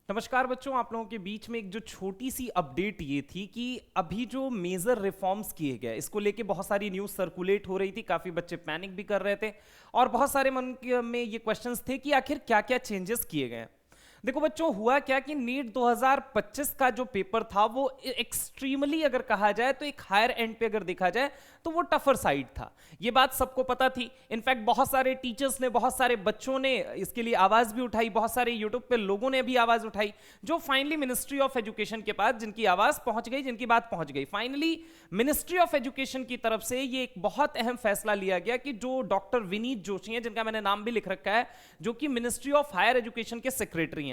नमस्कार बच्चों, आप लोगों के बीच में एक जो छोटी सी अपडेट ये थी कि अभी जो मेजर रिफॉर्म्स किए गए इसको लेके बहुत सारी न्यूज़ सर्कुलेट हो रही थी। काफ़ी बच्चे पैनिक भी कर रहे थे और बहुत सारे में ये क्वेश्चंस थे कि आखिर क्या क्या चेंजेस किए गए हैं। देखो बच्चों, हुआ क्या कि नीट 2025 का जो पेपर था वो एक्सट्रीमली अगर कहा जाए तो एक हायर एंड पे अगर देखा जाए तो वो टफर साइड था। ये बात सबको पता थी। इनफैक्ट बहुत सारे टीचर्स ने, बहुत सारे बच्चों ने इसके लिए आवाज भी उठाई, बहुत सारे यूट्यूब पे लोगों ने भी आवाज उठाई, जो फाइनली मिनिस्ट्री ऑफ एजुकेशन के पास जिनकी आवाज पहुंच गई, जिनकी बात पहुंच गई। फाइनली मिनिस्ट्री ऑफ एजुकेशन की तरफ से ये एक बहुत अहम फैसला लिया गया कि जो डॉक्टर विनीत जोशी हैं, जिनका मैंने नाम भी लिख रखा है, जो कि मिनिस्ट्री ऑफ हायर एजुकेशन के सेक्रेटरी हैं,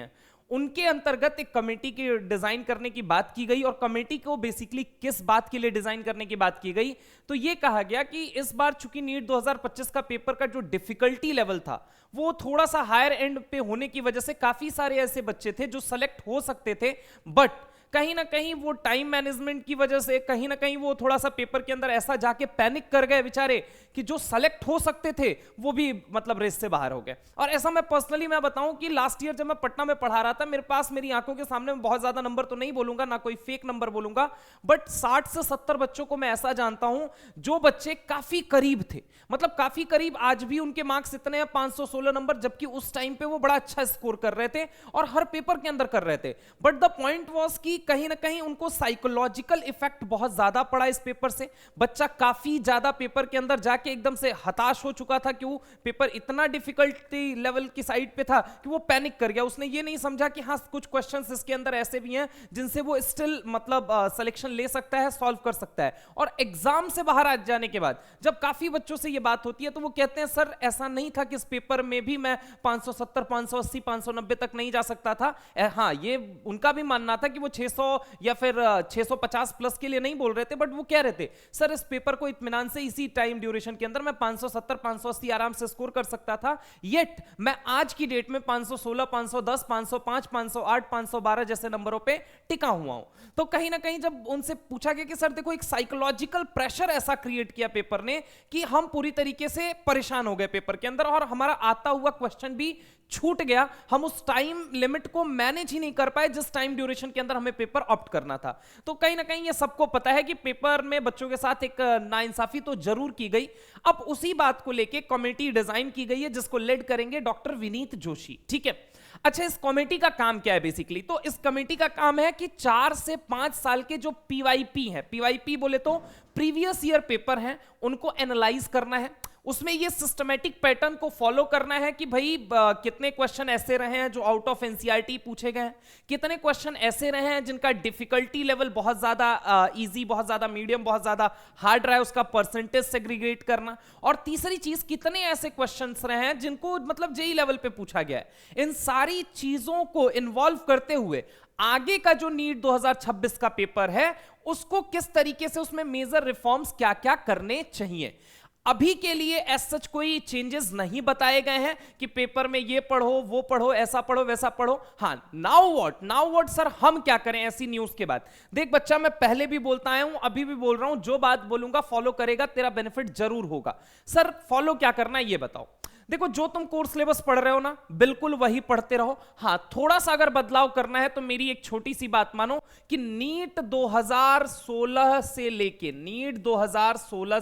उनके अंतर्गत एक कमेटी की डिजाइन करने की बात की गई। और कमेटी को बेसिकली किस बात के लिए डिजाइन करने की बात की गई, तो यह कहा गया कि इस बार चूंकि नीट 2025 का पेपर का जो डिफिकल्टी लेवल था वो थोड़ा सा हायर एंड पे होने की वजह से काफी सारे ऐसे बच्चे थे जो सेलेक्ट हो सकते थे, बट कहीं ना कहीं वो टाइम मैनेजमेंट की वजह से, कहीं ना कहीं वो थोड़ा सा पेपर के अंदर ऐसा जाके पैनिक कर गए बेचारे कि जो सेलेक्ट हो सकते थे वो भी मतलब रेस से बाहर हो गए। और ऐसा मैं पर्सनली मैं बताऊं कि लास्ट ईयर जब मैं पटना में पढ़ा रहा था, मेरे पास मेरी आंखों के सामने में बहुत ज्यादा नंबर तो नहीं बोलूंगा, ना कोई फेक नंबर बोलूंगा, बट 60 से 70 बच्चों को मैं ऐसा जानता हूं जो बच्चे काफी करीब थे, मतलब काफी करीब। आज भी उनके मार्क्स इतने हैं 516 नंबर, जबकि उस टाइम पे वो बड़ा अच्छा स्कोर कर रहे थे और हर पेपर के अंदर कर रहे थे। बट द पॉइंट वाज कि कहीं ना कहीं उनको साइकोलॉजिकल इफेक्ट बहुत ज्यादा पड़ा इस पेपर से। बच्चा काफी ज्यादा पेपर के अंदर जाके एकदम से हताश हो चुका था कि वो पेपर इतना डिफिकल्टी लेवल की साइड पे था कि वो पैनिक कर गया। उसने ये नहीं समझा कि हाँ, कुछ क्वेश्चंस इसके अंदर ऐसे भी हैं जिनसे वो स्टिल मतलब सिलेक्शन ले सकता है, सॉल्व कर सकता है। और एग्जाम से बाहर आ जाने के बाद जब काफी बच्चों से ये बात होती है तो वो कहते हैं सर ऐसा नहीं था कि इस पेपर में भी मैं 570, 580, 590 तक नहीं जा सकता था। हाँ, ये उनका भी मानना था कि वो 600 या फिर 650 प्लस के लिए नहीं बोल रहे थे, बट वो कह रहे थे सर इस पेपर को इत्मीनान से इसी टाइम ड्यूरेशन के अंदर मैं 570, 580 आराम से स्कोर कर सकता था। येट मैं आज की डेट में 516, 510, 505, 508, 512 जैसे नंबरों पे टिका हुआ हूं। तो कहीं ना कहीं जब उनसे पूछा गया कि सर देखो, एक साइकोलॉजिकल प्रेशर ऐसा क्रिएट किया पेपर ने कि हम पूरी तरीके से परेशान हो गए पेपर के अंदर और हमारा आता हुआ क्वेश्चन भी छूट गया। हम उस टाइम लिमिट को मैनेज ही नहीं कर पाए जिस टाइम ड्यूरेशन के अंदर हमें पेपर ऑप्ट करना था। तो कहीं ना कहीं ये सबको पता है कि पेपर में बच्चों के साथ एक नाइंसाफी तो जरूर की गई। अब उसी बात को लेके कमेटी डिजाइन की गई है जिसको लेड करेंगे डॉक्टर विनीत जोशी। ठीक है, अच्छा, इस कमेटी का काम क्या है बेसिकली? तो इस कमेटी का काम है कि 4 से 5 साल के जो पीवाईपी है, पीवाईपी बोले तो प्रीवियस ईयर पेपर हैं, उनको एनालाइज करना है। उसमें ये सिस्टमैटिक पैटर्न को फॉलो करना है कि भाई कितने क्वेश्चन ऐसे रहे हैं जो आउट ऑफ एनसीईआरटी पूछे गए हैं, कितने क्वेश्चन ऐसे रहे हैं जिनका डिफिकल्टी लेवल बहुत ज्यादा इजी, बहुत ज्यादा मीडियम, बहुत ज्यादा हार्ड रहा है, उसका परसेंटेज सेग्रीगेट करना। और तीसरी चीज, कितने ऐसे क्वेश्चंस रहे हैं जिनको मतलब जेई लेवल पे पूछा गया है। इन सारी चीजों को इन्वॉल्व करते हुए आगे का जो नीट 2026 का पेपर है उसको किस तरीके से, उसमें मेजर रिफॉर्म्स क्या क्या करने चाहिए। अभी के लिए एज सच कोई चेंजेस नहीं बताए गए हैं कि पेपर में ये पढ़ो, वो पढ़ो, ऐसा पढ़ो, वैसा पढ़ो। हाँ, नाउ व्हाट सर, हम क्या करें ऐसी न्यूज के बाद? देख बच्चा, मैं पहले भी बोलता आया हूं, अभी भी बोल रहा हूं, जो बात बोलूंगा फॉलो करेगा तेरा बेनिफिट जरूर होगा। सर फॉलो क्या करना है ये बताओ। देखो, जो तुम कोर्स सिलेबस पढ़ रहे हो ना, बिल्कुल वही पढ़ते रहो। हाँ, थोड़ा सा अगर बदलाव करना है तो मेरी एक छोटी सी बात मानो कि नीट 2016 से लेके नीट 2016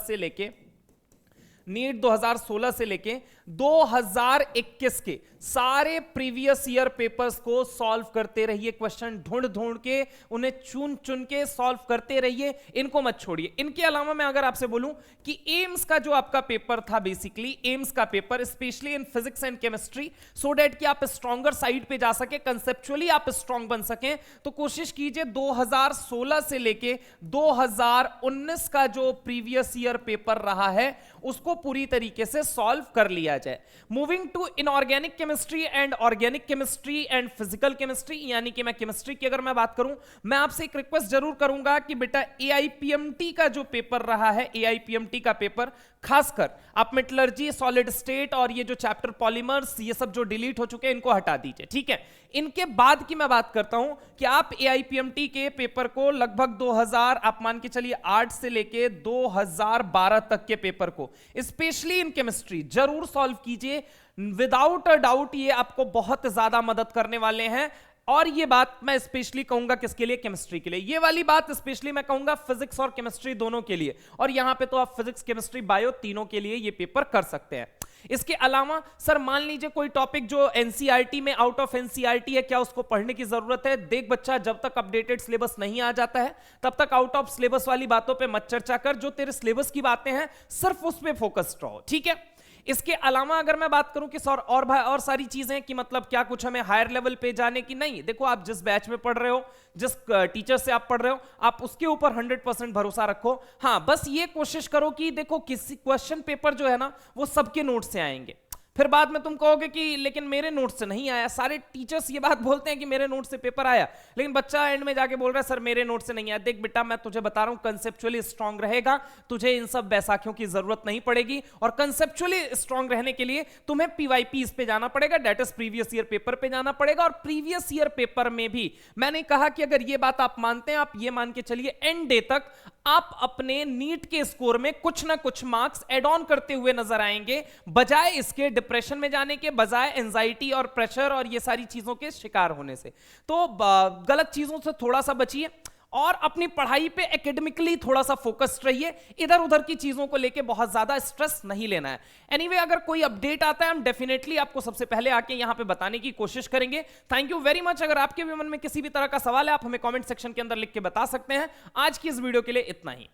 से लेके 2021 के सारे प्रीवियस ईयर पेपर्स को सॉल्व करते रहिए। क्वेश्चन ढूंढ ढूंढ के, उन्हें चुन चुन के सॉल्व करते रहिए, इनको मत छोड़िए। इनके अलावा मैं अगर आपसे बोलूं कि एम्स का जो आपका पेपर था, बेसिकली एम्स का paper specially in physics and chemistry, so that कि आप स्ट्रॉन्गर साइड पे जा सके, कंसेप्चुअली आप स्ट्रॉन्ग बन सकें, तो कोशिश कीजिए 2016 से लेके 2019 का जो प्रीवियस ईयर पेपर रहा है उसको पूरी तरीके से सॉल्व कर लिया जाए। Moving to inorganic chemistry and organic chemistry and physical chemistry, यानी कि मैं केमिस्ट्री की अगर मैं बात करूं, मैं आपसे एक रिक्वेस्ट जरूर करूंगा कि बेटा एआईपीएमटी का जो पेपर रहा है, एआईपीएमटी का पेपर खासकर आप मेटलर्जी, सॉलिड स्टेट और ये जो चैप्टर पॉलीमर्स, ये सब जो डिलीट हो चुके हैं इनको हटा दीजिए। ठीक है, इनके बाद की मैं बात करता हूं कि आप एआईपीएमटी के पेपर को लगभग 2000 आप मान के चलिए 8 से लेके 2012 तक के पेपर को स्पेशली इन केमिस्ट्री जरूर सॉल्व कीजिए। विदाउट अ डाउट ये आपको बहुत ज्यादा मदद करने वाले हैं। और ये बात मैं स्पेशली कहूंगा किसके लिए, केमिस्ट्री के लिए। ये वाली बात स्पेशली मैं कहूंगा फिजिक्स और केमिस्ट्री दोनों के लिए, और यहां पे तो आप फिजिक्स केमिस्ट्री बायो तीनों के लिए ये पेपर कर सकते हैं। इसके अलावा सर मान लीजिए कोई टॉपिक जो एनसीईआरटी में आउट ऑफ एनसीईआरटी है, क्या उसको पढ़ने की जरूरत है? देख बच्चा, जब तक अपडेटेड सिलेबस नहीं आ जाता है तब तक आउट ऑफ सिलेबस वाली बातों पे मत चर्चा कर। जो तेरे सिलेबस की बातें हैं सिर्फ उस पे फोकस्ड रहो, ठीक है। इसके अलावा अगर मैं बात करूं कि सर और सारी चीजें कि मतलब क्या कुछ हमें हायर लेवल पे जाने की, नहीं। देखो आप जिस बैच में पढ़ रहे हो, जिस टीचर से आप पढ़ रहे हो, आप उसके ऊपर 100% भरोसा रखो। हाँ, बस ये कोशिश करो कि देखो किसी क्वेश्चन पेपर जो है ना वो सबके नोट से आएंगे। फिर बाद में तुम कहोगे कि लेकिन मेरे नोट से नहीं आया। सारे टीचर्स ये बात बोलते हैं कि मेरे नोट से पेपर आया, लेकिन बच्चा एंड में जाके बोल रहा है सर मेरे नोट से नहीं आया। देख बेटा, मैं तुझे बता रहा हूं कंसेप्चुअली स्ट्रांग रहेगा, तुझे इन सब बैसाखियों की जरूरत नहीं पड़ेगी। और कंसेप्चुअली स्ट्रांग रहने के लिए तुम्हें पीवाईपीज पे जाना पड़ेगा, that is previous year paper पे जाना पड़ेगा। और प्रीवियस ईयर पेपर में भी मैंने कहा कि अगर ये बात आप मानते हैं, आप ये मान के चलिए एंड डे तक आप अपने नीट के स्कोर में कुछ ना कुछ मार्क्स एड ऑन करते हुए नजर आएंगे, बजाय इसके डिप्रेशन में जाने के, बजाय एंजाइटी और प्रेशर और ये सारी चीजों के शिकार होने से। तो गलत चीजों से थोड़ा सा बचिए और अपनी पढ़ाई पे एकेडमिकली थोड़ा सा फोकस्ड रहिए। इधर उधर की चीजों को लेके बहुत ज्यादा स्ट्रेस नहीं लेना है। एनीवे, अगर कोई अपडेट आता है हम डेफिनेटली आपको सबसे पहले आके यहां पे बताने की कोशिश करेंगे। Thank you very much. अगर आपके भी मन में किसी भी तरह का सवाल है आप हमें कमेंट सेक्शन के अंदर लिख के बता सकते हैं। आज की इस वीडियो के लिए इतना ही।